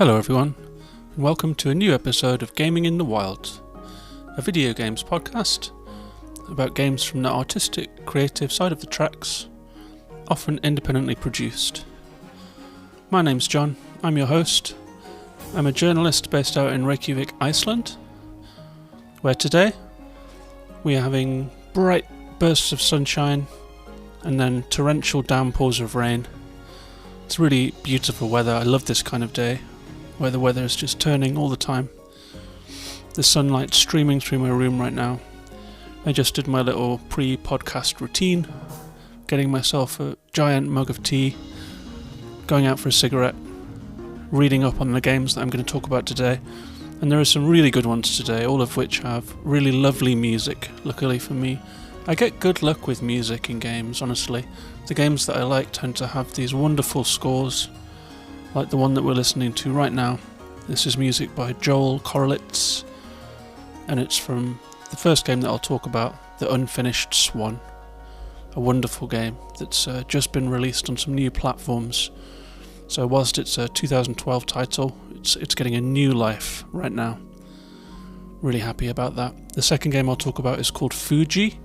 Hello everyone, and welcome to a new episode of Gaming in the Wild, a video games podcast about games from the artistic, creative side of the tracks, often independently produced. My name's John, I'm your host. I'm a journalist based out in Reykjavik, Iceland, where today we are having bright bursts of sunshine and then torrential downpours of rain. It's really beautiful weather. I love this kind of day, where the weather is just turning all the time. The sunlight streaming through my room right now. I just did my little pre-podcast routine, getting myself a giant mug of tea, going out for a cigarette, reading up on the games that I'm going to talk about today. And there are some really good ones today, all of which have really lovely music, luckily for me. I get good luck with music in games, honestly. The games that I like tend to have these wonderful scores, like the one that we're listening to right now. This is music by Joel Korolitz, and it's from the first game that I'll talk about, the Unfinished Swan. A wonderful game that's just been released on some new platforms. So whilst it's a 2012 title, it's getting a new life right now. Really happy about that. The second game I'll talk about is called Fujii,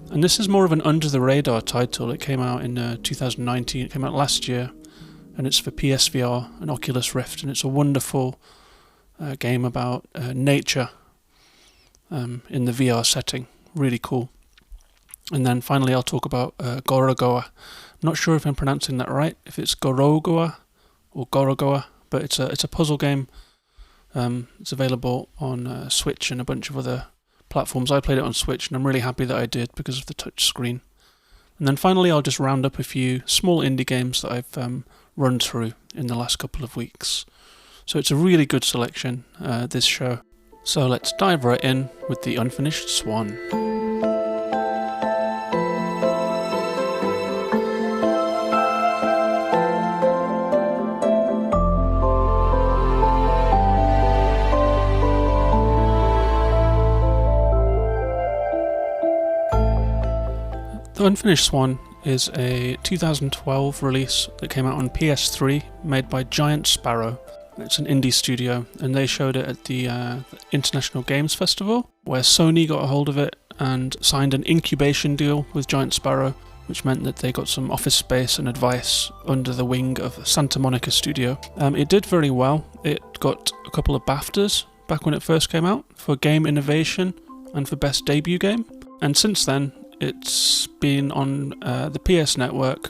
and this is more of an under-the-radar title. It came out in 2019, it came out last year, and it's for PSVR and Oculus Rift, and it's a wonderful game about nature in the VR setting. Really cool. And then finally I'll talk about Gorogoa. I'm not sure if I'm pronouncing that right, if it's Gorogoa or Gorogoa, but it's a puzzle game. It's available on Switch and a bunch of other platforms. I played it on Switch and I'm really happy that I did because of the touch screen. And then finally I'll just round up a few small indie games that I've run through in the last couple of weeks. So it's a really good selection, this show. So let's dive right in with the Unfinished Swan. The Unfinished Swan is a 2012 release that came out on PS3, made by Giant Sparrow. It's an indie studio, and they showed it at the International Games Festival, where Sony got a hold of it and signed an incubation deal with Giant Sparrow, which meant that they got some office space and advice under the wing of Santa Monica Studio. It did very well. It got a couple of BAFTAs back when it first came out, for game innovation and for best debut game, and since then it's been on the PS Network.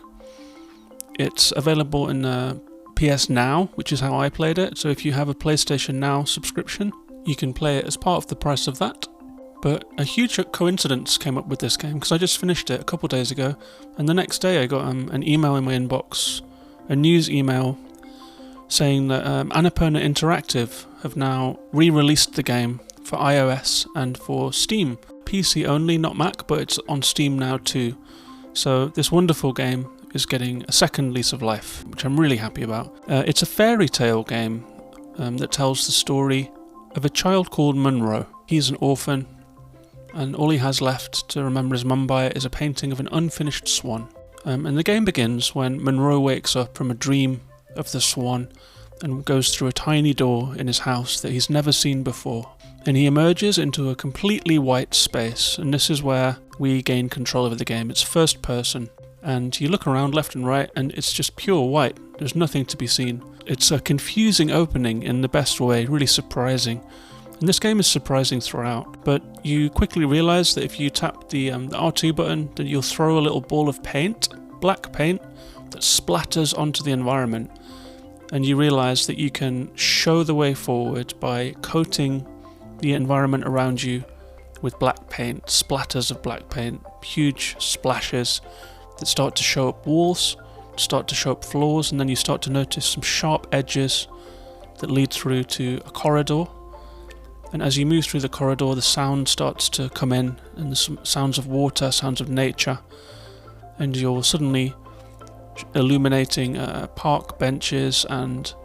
It's available in PS Now, which is how I played it. So if you have a PlayStation Now subscription, you can play it as part of the price of that. But a huge coincidence came up with this game, because I just finished it a couple days ago, and the next day I got an email in my inbox, a news email, saying that Annapurna Interactive have now re-released the game for iOS and for Steam. PC only, not Mac, but it's on Steam now too. So this wonderful game is getting a second lease of life, which I'm really happy about. It's a fairy tale game that tells the story of a child called Monroe. He's an orphan, and all he has left to remember his mum by is a painting of an unfinished swan. And the game begins when Monroe wakes up from a dream of the swan and goes through a tiny door in his house that he's never seen before. And he emerges into a completely white space, and this is where we gain control over the game. It's first person, and you look around left and right, and it's just pure white. There's nothing to be seen. It's a confusing opening in the best way, really surprising. And this game is surprising throughout, but you quickly realise that if you tap the R2 button, then you'll throw a little ball of paint, black paint, that splatters onto the environment. And you realise that you can show the way forward by coating the environment around you with black paint, splatters of black paint, huge splashes that start to show up walls, start to show up floors, and then you start to notice some sharp edges that lead through to a corridor. And as you move through the corridor, the sound starts to come in, and there's some sounds of water, sounds of nature, and you're suddenly illuminating park benches and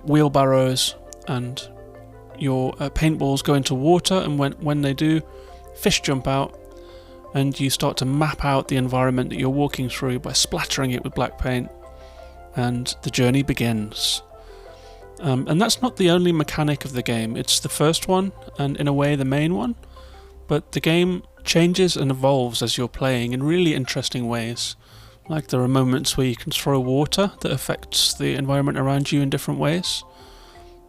wheelbarrows, and your paintballs go into water, and when they do, fish jump out, and you start to map out the environment that you're walking through by splattering it with black paint, and the journey begins. And that's not the only mechanic of the game. It's the first one, and in a way the main one, but the game changes and evolves as you're playing in really interesting ways. Like there are moments where you can throw water that affects the environment around you in different ways,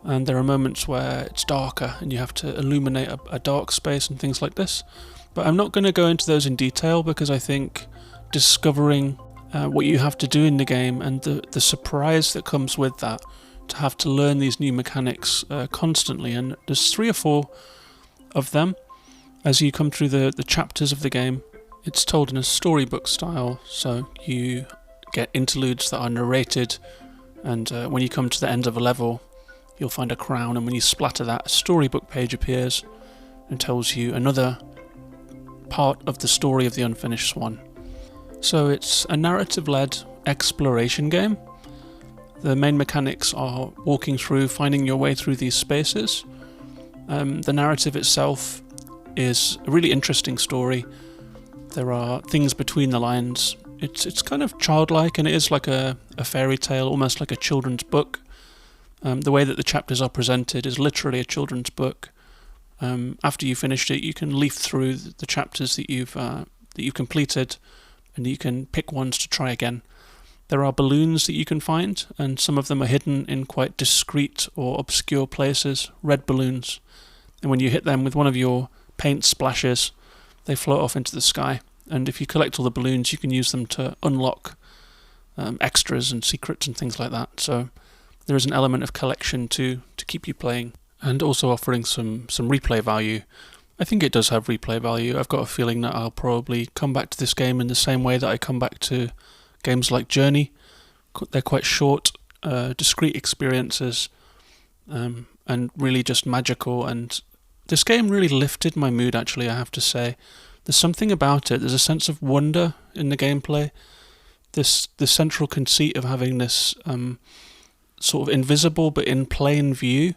and there are moments where it's darker and you have to illuminate a dark space and things like this. But I'm not going to go into those in detail because I think discovering what you have to do in the game and the surprise that comes with that, to have to learn these new mechanics constantly, and there's 3 or 4 of them as you come through the chapters of the game. It's told in a storybook style, so you get interludes that are narrated, and when you come to the end of a level you'll find a crown, and when you splatter that, a storybook page appears and tells you another part of the story of the Unfinished Swan. So it's a narrative-led exploration game. The main mechanics are walking through, finding your way through these spaces. The narrative itself is a really interesting story. There are things between the lines. It's kind of childlike, and it is like a fairy tale, almost like a children's book. The way that the chapters are presented is literally a children's book. After you finished it, you can leaf through the chapters that you've completed, and you can pick ones to try again. There are balloons that you can find, and some of them are hidden in quite discreet or obscure places, red balloons. And when you hit them with one of your paint splashes, they float off into the sky. And if you collect all the balloons, you can use them to unlock extras and secrets and things like that. So there is an element of collection to keep you playing, and also offering some replay value. I think it does have replay value. I've got a feeling that I'll probably come back to this game in the same way that I come back to games like Journey. They're quite short, discrete experiences, and really just magical. And this game really lifted my mood, actually, I have to say. There's something about it. There's a sense of wonder in the gameplay. The central conceit of having this sort of invisible but in plain view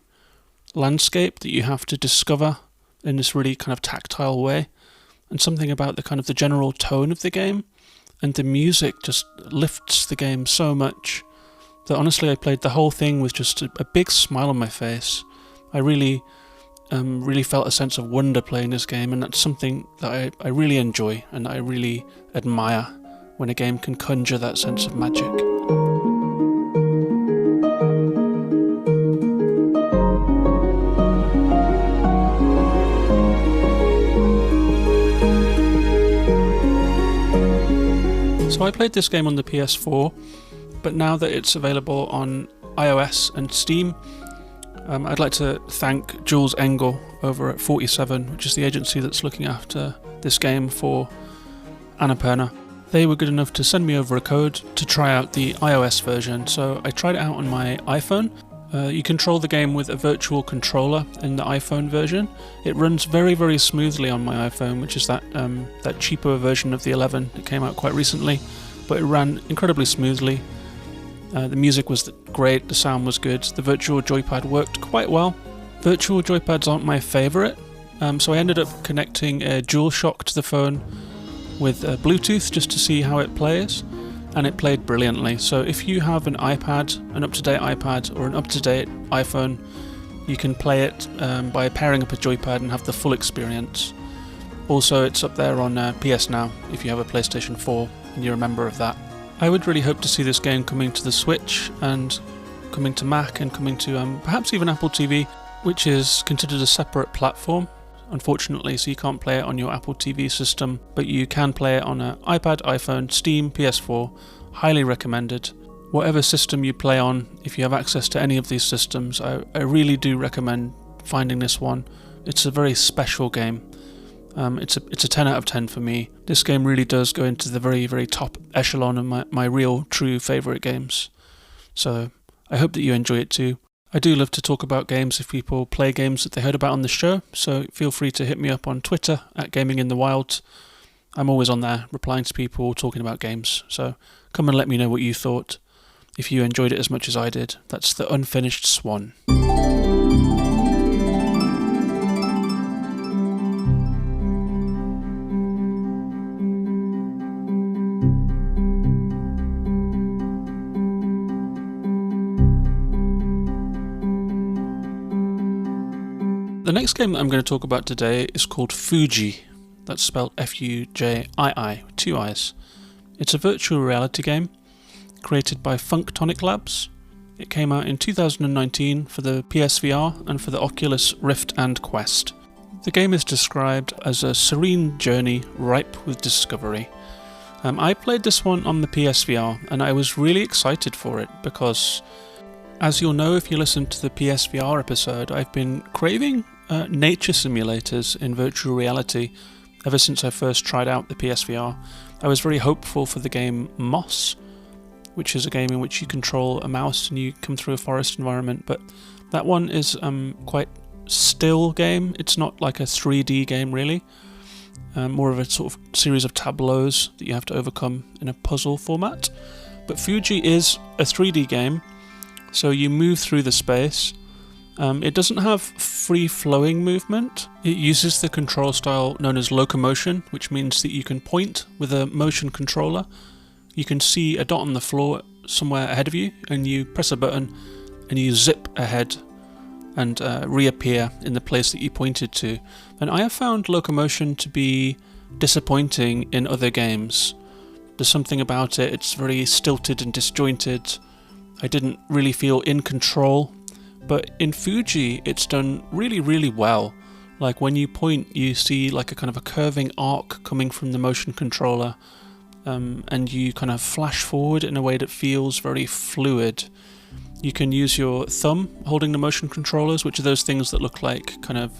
landscape that you have to discover in this really kind of tactile way, and something about the general tone of the game, and the music just lifts the game so much that honestly I played the whole thing with just a big smile on my face. I really felt a sense of wonder playing this game, and that's something that I really enjoy and I really admire, when a game can conjure that sense of magic. So I played this game on the PS4, but now that it's available on iOS and Steam, I'd like to thank Jules Engel over at 47, which is the agency that's looking after this game for Annapurna. They were good enough to send me over a code to try out the iOS version, so I tried it out on my iPhone. You control the game with a virtual controller in the iPhone version. It runs very, very smoothly on my iPhone, which is that cheaper version of the 11 that came out quite recently, but it ran incredibly smoothly. The music was great, the sound was good, the virtual joypad worked quite well. Virtual joypads aren't my favourite, so I ended up connecting a DualShock to the phone with Bluetooth just to see how it plays, and it played brilliantly. So if you have an iPad, an up-to-date iPad or an up-to-date iPhone, you can play it by pairing up a joypad and have the full experience. Also, it's up there on PS Now if you have a PlayStation 4 and you're a member of that. I would really hope to see this game coming to the Switch and coming to Mac and coming to perhaps even Apple TV, which is considered a separate platform, unfortunately, so you can't play it on your Apple TV system, but you can play it on an iPad, iPhone, Steam, PS4. Highly recommended. Whatever system you play on, if you have access to any of these systems, I really do recommend finding this one. It's a very special game. It's a 10 out of 10 for me. This game really does go into the very, very top echelon of my real, true favourite games. So I hope that you enjoy it too. I do love to talk about games if people play games that they heard about on the show, so feel free to hit me up on Twitter at GamingInTheWild. I'm always on there replying to people talking about games, so come and let me know what you thought. If you enjoyed it as much as I did, that's the Unfinished Swan. The next game that I'm going to talk about today is called Fujii. That's spelled Fujii, with 2 I's. It's a virtual reality game created by Funktonic Labs. It came out in 2019 for the PSVR and for the Oculus Rift and Quest. The game is described as a serene journey ripe with discovery. I played this one on the PSVR and I was really excited for it because, as you'll know if you listen to the PSVR episode, I've been craving nature simulators in virtual reality ever since I first tried out the PSVR. I was very hopeful for the game Moss, which is a game in which you control a mouse and you come through a forest environment, but that one is quite still game. It's not like a 3D game really, more of a sort of series of tableaus that you have to overcome in a puzzle format. But Fujii is a 3D game, so you move through the space. It doesn't have free-flowing movement. It uses the control style known as locomotion, which means that you can point with a motion controller. You can see a dot on the floor somewhere ahead of you, and you press a button and you zip ahead and reappear in the place that you pointed to. And I have found locomotion to be disappointing in other games. There's something about it, it's very stilted and disjointed. I didn't really feel in control. But in Fujii, it's done really, really well. Like when you point, you see like a kind of a curving arc coming from the motion controller, and you kind of flash forward in a way that feels very fluid. You can use your thumb holding the motion controllers, which are those things that look like kind of,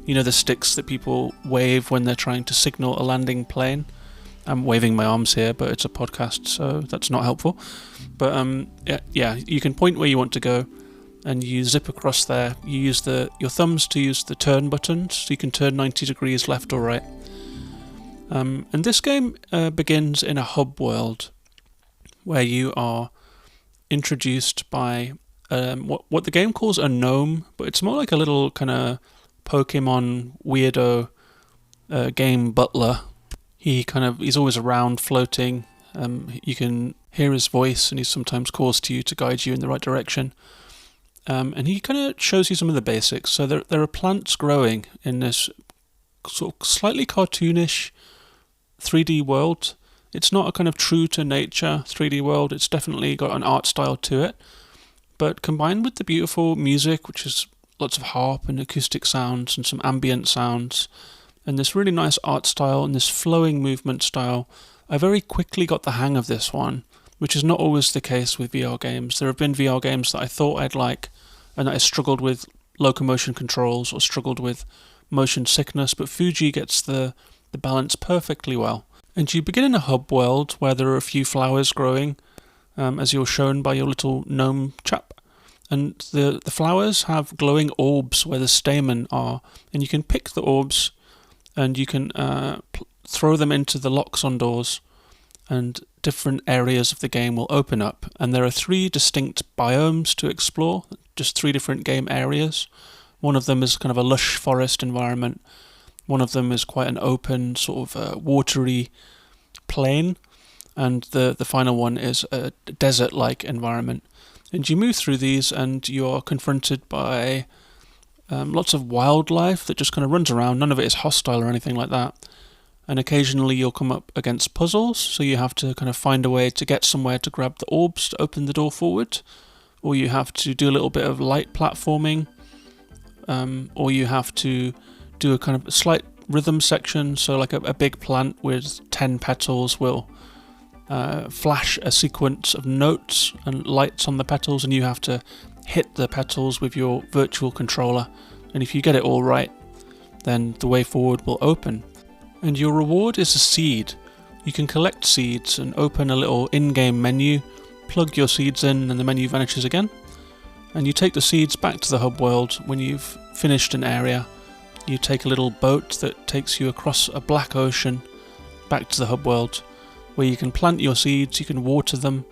you know, the sticks that people wave when they're trying to signal a landing plane. I'm waving my arms here, but it's a podcast, so that's not helpful. But yeah, you can point where you want to go, and you zip across there. You use your thumbs to use the turn buttons, so you can turn 90 degrees left or right. And this game begins in a hub world where you are introduced by what the game calls a gnome, but it's more like a little kind of Pokemon weirdo game butler. He's always around floating. You can hear his voice, and he sometimes calls to you to guide you in the right direction. And he kind of shows you some of the basics. So there are plants growing in this sort of slightly cartoonish 3D world. It's not a kind of true to nature 3D world. It's definitely got an art style to it. But combined with the beautiful music, which is lots of harp and acoustic sounds and some ambient sounds, and this really nice art style and this flowing movement style, I very quickly got the hang of this one, which is not always the case with VR games. There have been VR games that I thought I'd like and that I struggled with locomotion controls or struggled with motion sickness, but Fujii gets the balance perfectly well. And you begin in a hub world where there are a few flowers growing, as you're shown by your little gnome chap. And the flowers have glowing orbs where the stamen are, and you can pick the orbs and you can throw them into the locks on doors, and different areas of the game will open up. And there are 3 distinct biomes to explore, just 3 different game areas. One of them is kind of a lush forest environment. One of them is quite an open, sort of watery plain. And the final one is a desert-like environment. And you move through these and you are confronted by lots of wildlife that just kind of runs around. None of it is hostile or anything like that. And occasionally you'll come up against puzzles, so you have to kind of find a way to get somewhere to grab the orbs to open the door forward, or you have to do a little bit of light platforming, or you have to do a kind of slight rhythm section, so like a big plant with 10 petals will flash a sequence of notes and lights on the petals, and you have to hit the petals with your virtual controller, and if you get it all right, then the way forward will open. And your reward is a seed. You can collect seeds and open a little in-game menu, plug your seeds in and the menu vanishes again. And you take the seeds back to the hub world when you've finished an area. You take a little boat that takes you across a black ocean back to the hub world, where you can plant your seeds, you can water them.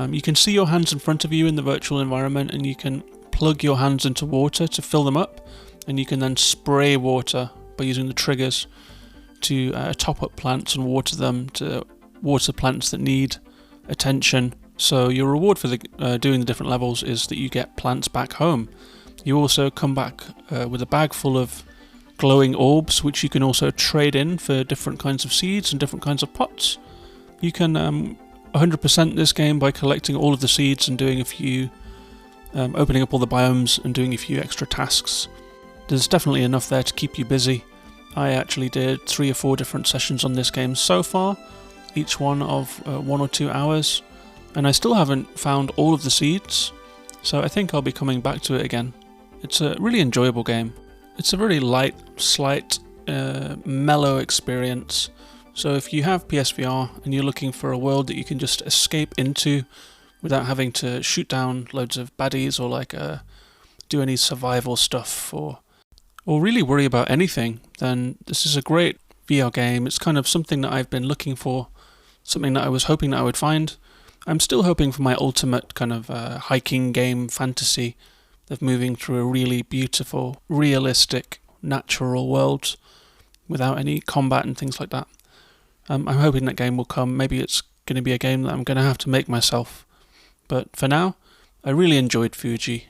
You can see your hands in front of you in the virtual environment, and you can plug your hands into water to fill them up, and you can then spray water by using the triggers to top up plants and water them, to water plants that need attention. So your reward for doing the different levels is that you get plants back home. You also come back with a bag full of glowing orbs, which you can also trade in for different kinds of seeds and different kinds of pots. You can 100% this game by collecting all of the seeds and doing a few, opening up all the biomes and doing a few extra tasks. There's definitely enough there to keep you busy. I actually did 3 or 4 different sessions on this game so far, each one of 1 or 2 hours, and I still haven't found all of the seeds, so I think I'll be coming back to it again. It's a really enjoyable game. It's a very light, slight, mellow experience. So if you have PSVR and you're looking for a world that you can just escape into without having to shoot down loads of baddies or do any survival stuff or really worry about anything, then this is a great VR game. It's kind of something that I've been looking for, something that I was hoping that I would find. I'm still hoping for my ultimate kind of hiking game fantasy of moving through a really beautiful, realistic, natural world without any combat and things like that. I'm hoping that game will come. Maybe it's going to be a game that I'm going to have to make myself. But for now, I really enjoyed Fujii.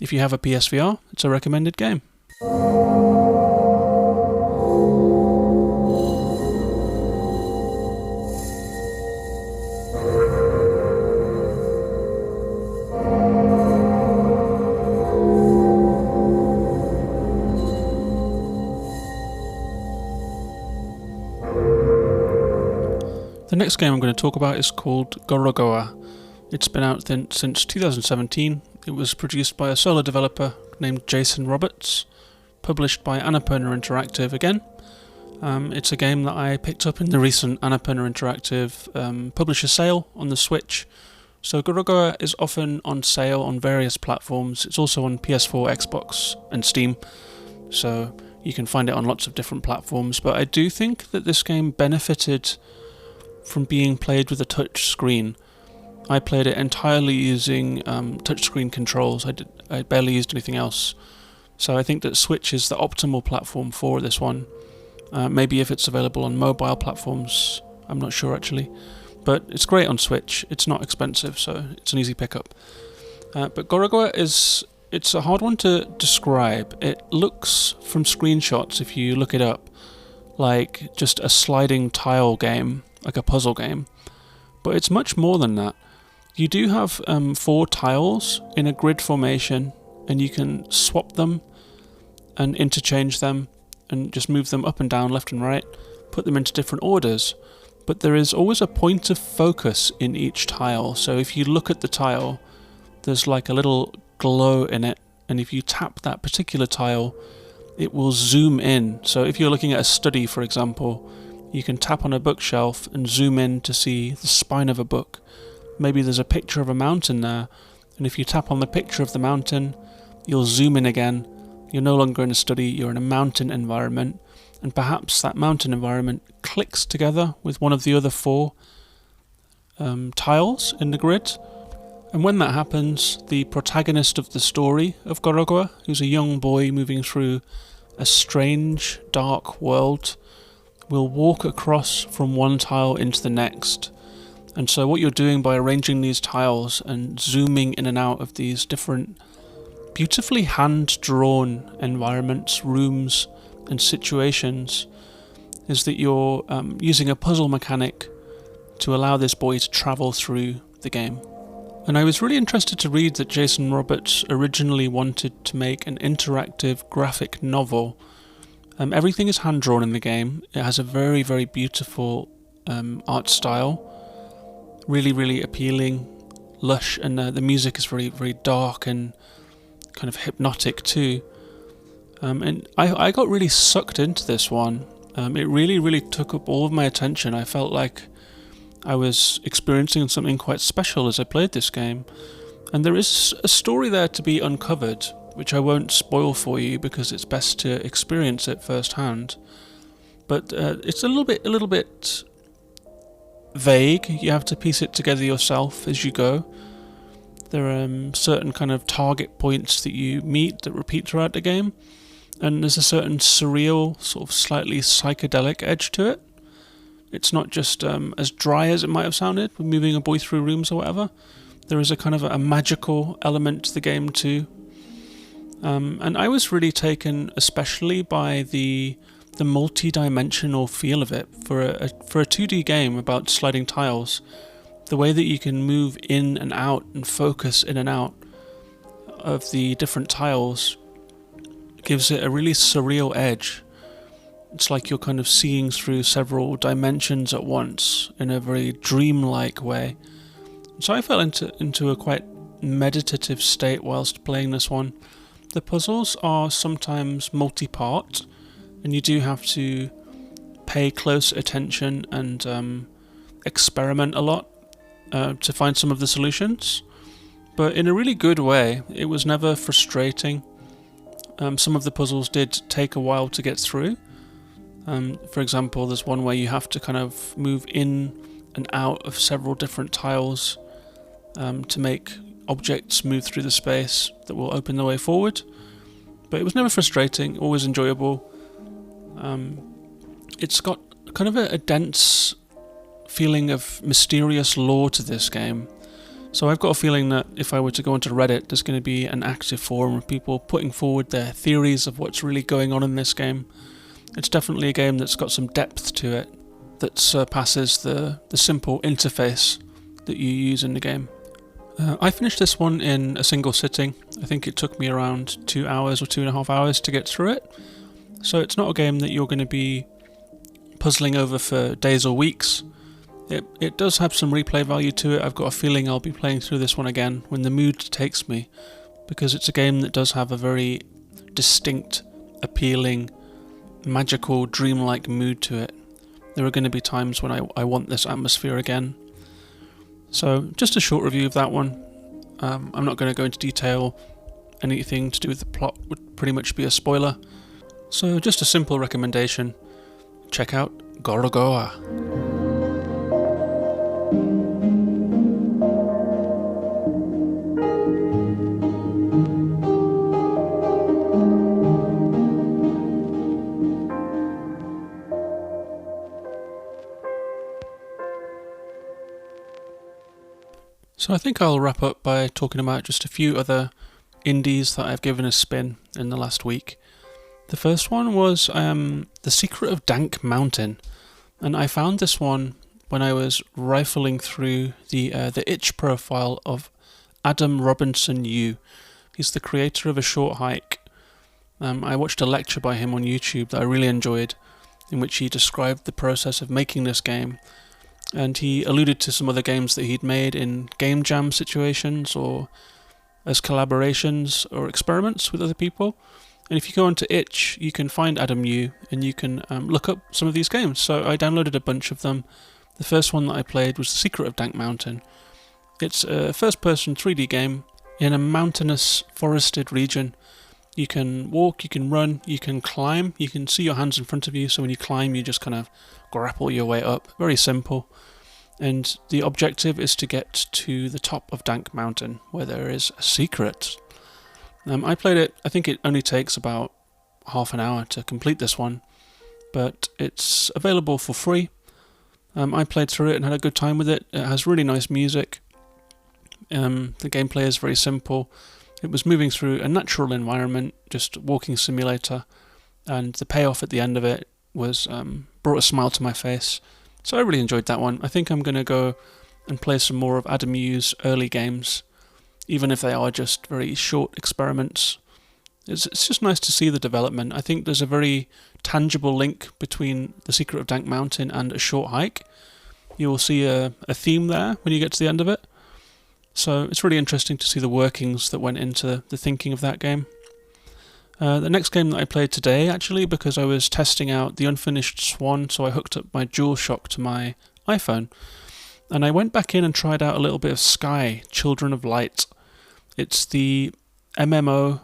If you have a PSVR, it's a recommended game. The next game I'm going to talk about is called Gorogoa. It's been out since 2017. It was produced by a solo developer named Jason Roberts, published by Annapurna Interactive again. It's a game that I picked up in the recent Annapurna Interactive publisher sale on the Switch. So Gorogoa is often on sale on various platforms. It's also on PS4, Xbox and Steam, so you can find it on lots of different platforms. But I do think that this game benefited from being played with a touch screen. I played it entirely using touchscreen controls. I barely used anything else. So I think that Switch is the optimal platform for this one. Maybe if it's available on mobile platforms, I'm not sure actually. But it's great on Switch. It's not expensive, so it's an easy pickup. But Gorogoa it's a hard one to describe. It looks from screenshots, if you look it up, like just a sliding tile game, like a puzzle game. But it's much more than that. You do have 4 tiles in a grid formation, and you can swap them and interchange them and just move them up and down, left and right, put them into different orders. But there is always a point of focus in each tile. So if you look at the tile, there's like a little glow in it, and if you tap that particular tile, it will zoom in. So if you're looking at a study, for example, you can tap on a bookshelf and zoom in to see the spine of a book. Maybe there's a picture of a mountain there, and if you tap on the picture of the mountain, you'll zoom in again. You're no longer in a study, you're in a mountain environment, and perhaps that mountain environment clicks together with one of the other 4 tiles in the grid. And when that happens, the protagonist of the story of Gorogoa, who's a young boy moving through a strange, dark world, will walk across from one tile into the next. And so what you're doing by arranging these tiles and zooming in and out of these different beautifully hand-drawn environments, rooms and situations, is that you're using a puzzle mechanic to allow this boy to travel through the game. And I was really interested to read that Jason Roberts originally wanted to make an interactive graphic novel. Everything is hand-drawn in the game. It has a very, very beautiful art style. Really, really appealing, lush, and the music is very, very dark and kind of hypnotic too. And I got really sucked into this one. It really, really took up all of my attention. I felt like I was experiencing something quite special as I played this game. And there is a story there to be uncovered, which I won't spoil for you because it's best to experience it firsthand. But it's a little bit vague. You have to piece it together yourself as you go. There are certain kind of target points that you meet that repeat throughout the game, and there's a certain surreal, sort of slightly psychedelic edge to it. It's not just as dry as it might have sounded with moving a boy through rooms or whatever. There is a kind of a magical element to the game too. And I was really taken especially by the multi-dimensional feel of it for a 2D game about sliding tiles. The way that you can move in and out and focus in and out of the different tiles gives it a really surreal edge. It's like you're kind of seeing through several dimensions at once in a very dreamlike way. So I fell into a quite meditative state whilst playing this one. The puzzles are sometimes multi-part, and you do have to pay close attention and experiment a lot to find some of the solutions. But in a really good way. It was never frustrating. Some of the puzzles did take a while to get through. For example, there's one where you have to kind of move in and out of several different tiles to make objects move through the space that will open the way forward. But it was never frustrating, always enjoyable. It's got kind of a dense feeling of mysterious lore to this game. So I've got a feeling that if I were to go onto Reddit, there's going to be an active forum of people putting forward their theories of what's really going on in this game. It's definitely a game that's got some depth to it that surpasses the simple interface that you use in the game. I finished this one in a single sitting. I think it took me around 2 hours or 2.5 hours to get through it. So it's not a game that you're going to be puzzling over for days or weeks. It does have some replay value to it. I've got a feeling I'll be playing through this one again when the mood takes me, because it's a game that does have a very distinct, appealing, magical, dreamlike mood to it. There are going to be times when I want this atmosphere again. So just a short review of that one. I'm not going to go into detail. Anything to do with the plot would pretty much be a spoiler. So just a simple recommendation. Check out Gorogoa. So I think I'll wrap up by talking about just a few other indies that I've given a spin in the last week. The first one was The Secret of Dank Mountain, and I found this one when I was rifling through the itch profile of Adam Robinson Yu. He's the creator of A Short Hike. I watched a lecture by him on YouTube that I really enjoyed, in which he described the process of making this game. And he alluded to some other games that he'd made in game jam situations or as collaborations or experiments with other people. And if you go onto itch, you can find Adam Yu and you can look up some of these games. So I downloaded a bunch of them. The first one that I played was The Secret of Dank Mountain. It's a first-person 3D game in a mountainous, forested region. You can walk, you can run, you can climb, you can see your hands in front of you, so when you climb you just kind of grapple your way up. Very simple. And the objective is to get to the top of Dank Mountain, where there is a secret. I played it, I think it only takes about half an hour to complete this one, but it's available for free. I played through it and had a good time with it. It has really nice music. The gameplay is very simple. It was moving through a natural environment, just walking simulator, and the payoff at the end of it was brought a smile to my face. So I really enjoyed that one. I think I'm going to go and play some more of Adam Yu's early games, even if they are just very short experiments. It's just nice to see the development. I think there's a very tangible link between The Secret of Dank Mountain and A Short Hike. You will see a theme there when you get to the end of it. So it's really interesting to see the workings that went into the thinking of that game. The next game that I played today, actually, because I was testing out the Unfinished Swan, so I hooked up my DualShock to my iPhone. And I went back in and tried out a little bit of Sky, Children of Light. It's the MMO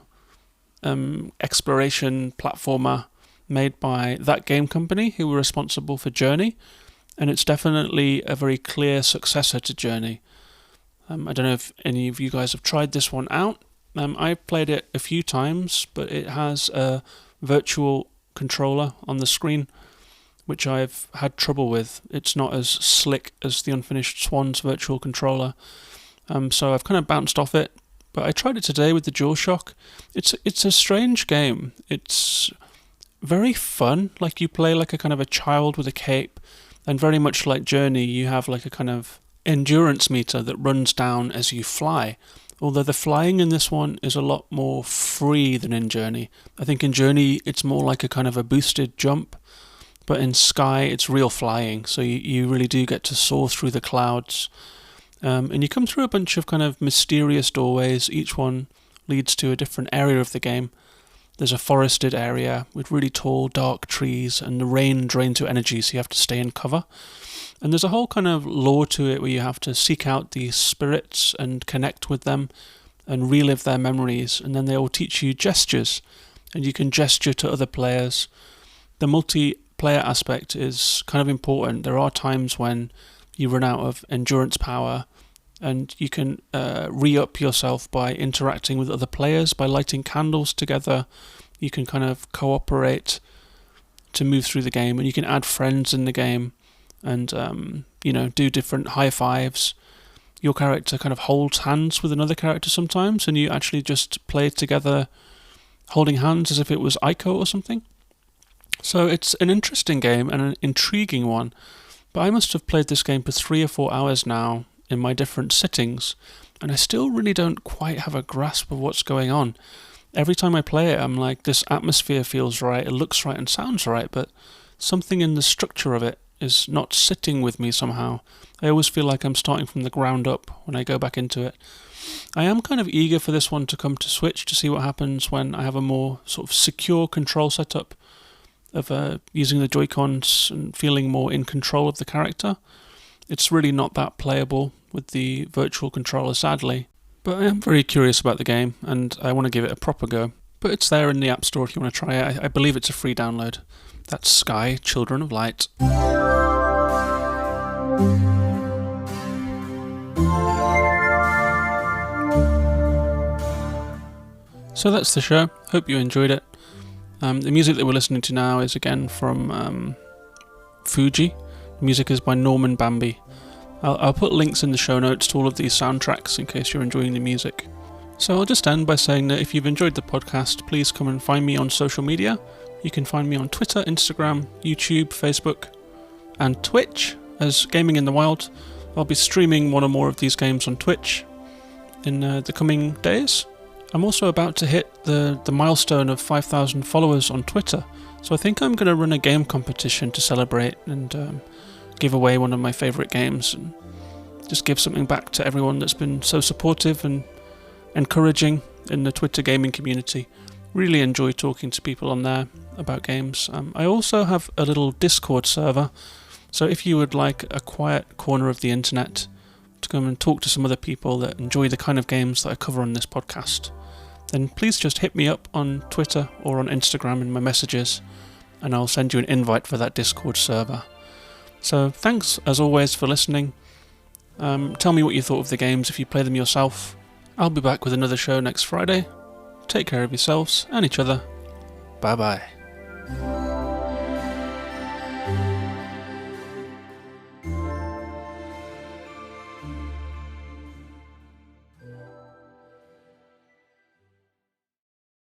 exploration platformer made by that game company who were responsible for Journey, and it's definitely a very clear successor to Journey. I don't know if any of you guys have tried this one out. I've played it a few times, but it has a virtual controller on the screen, which I've had trouble with. It's not as slick as the Unfinished Swan's virtual controller, so I've kind of bounced off it, but I tried it today with the DualShock. It's a strange game. It's very fun, like you play like a kind of a child with a cape, and very much like Journey, you have like a kind of endurance meter that runs down as you fly. Although the flying in this one is a lot more free than in Journey. I think in Journey it's more like a kind of a boosted jump, but in Sky it's real flying, so you really do get to soar through the clouds. And you come through a bunch of kind of mysterious doorways. Each one leads to a different area of the game. There's a forested area with really tall, dark trees, and the rain drains your energy, so you have to stay in cover. And there's a whole kind of lore to it where you have to seek out these spirits and connect with them and relive their memories, and then they all teach you gestures, and you can gesture to other players. The multiplayer aspect is kind of important. There are times when you run out of endurance power, and you can re-up yourself by interacting with other players, by lighting candles together. You can kind of cooperate to move through the game, and you can add friends in the game and do different high fives. Your character kind of holds hands with another character sometimes, and you actually just play together holding hands as if it was Ico or something. So it's an interesting game and an intriguing one, but I must have played this game for 3 or 4 hours now in my different sittings, and I still really don't quite have a grasp of what's going on. Every time I play it, I'm like, this atmosphere feels right, it looks right and sounds right, but something in the structure of it is not sitting with me somehow. I always feel like I'm starting from the ground up when I go back into it. I am kind of eager for this one to come to Switch to see what happens when I have a more sort of secure control setup of using the Joy-Cons and feeling more in control of the character. It's really not that playable with the virtual controller, sadly. But I am very curious about the game, and I want to give it a proper go. But it's there in the App Store if you want to try it. I believe it's a free download. That's Sky, Children of Light. So that's the show. Hope you enjoyed it. The music that we're listening to now is again from Fujii. The music is by Norman Bambi. I'll put links in the show notes to all of these soundtracks in case you're enjoying the music. So I'll just end by saying that if you've enjoyed the podcast, please come and find me on social media. You can find me on Twitter, Instagram, YouTube, Facebook, and Twitch as Gaming in the Wild. I'll be streaming one or more of these games on Twitch in the coming days. I'm also about to hit the milestone of 5,000 followers on Twitter, so I think I'm going to run a game competition to celebrate and give away one of my favourite games and just give something back to everyone that's been so supportive and encouraging in the Twitter gaming community. Really enjoy talking to people on there about games. I also have a little Discord server, so if you would like a quiet corner of the internet to come and talk to some other people that enjoy the kind of games that I cover on this podcast, then please just hit me up on Twitter or on Instagram in my messages, and I'll send you an invite for that Discord server. So thanks as always for listening. Tell me what you thought of the games if you play them yourself. I'll be back with another show next Friday. Take care of yourselves and each other. Bye bye.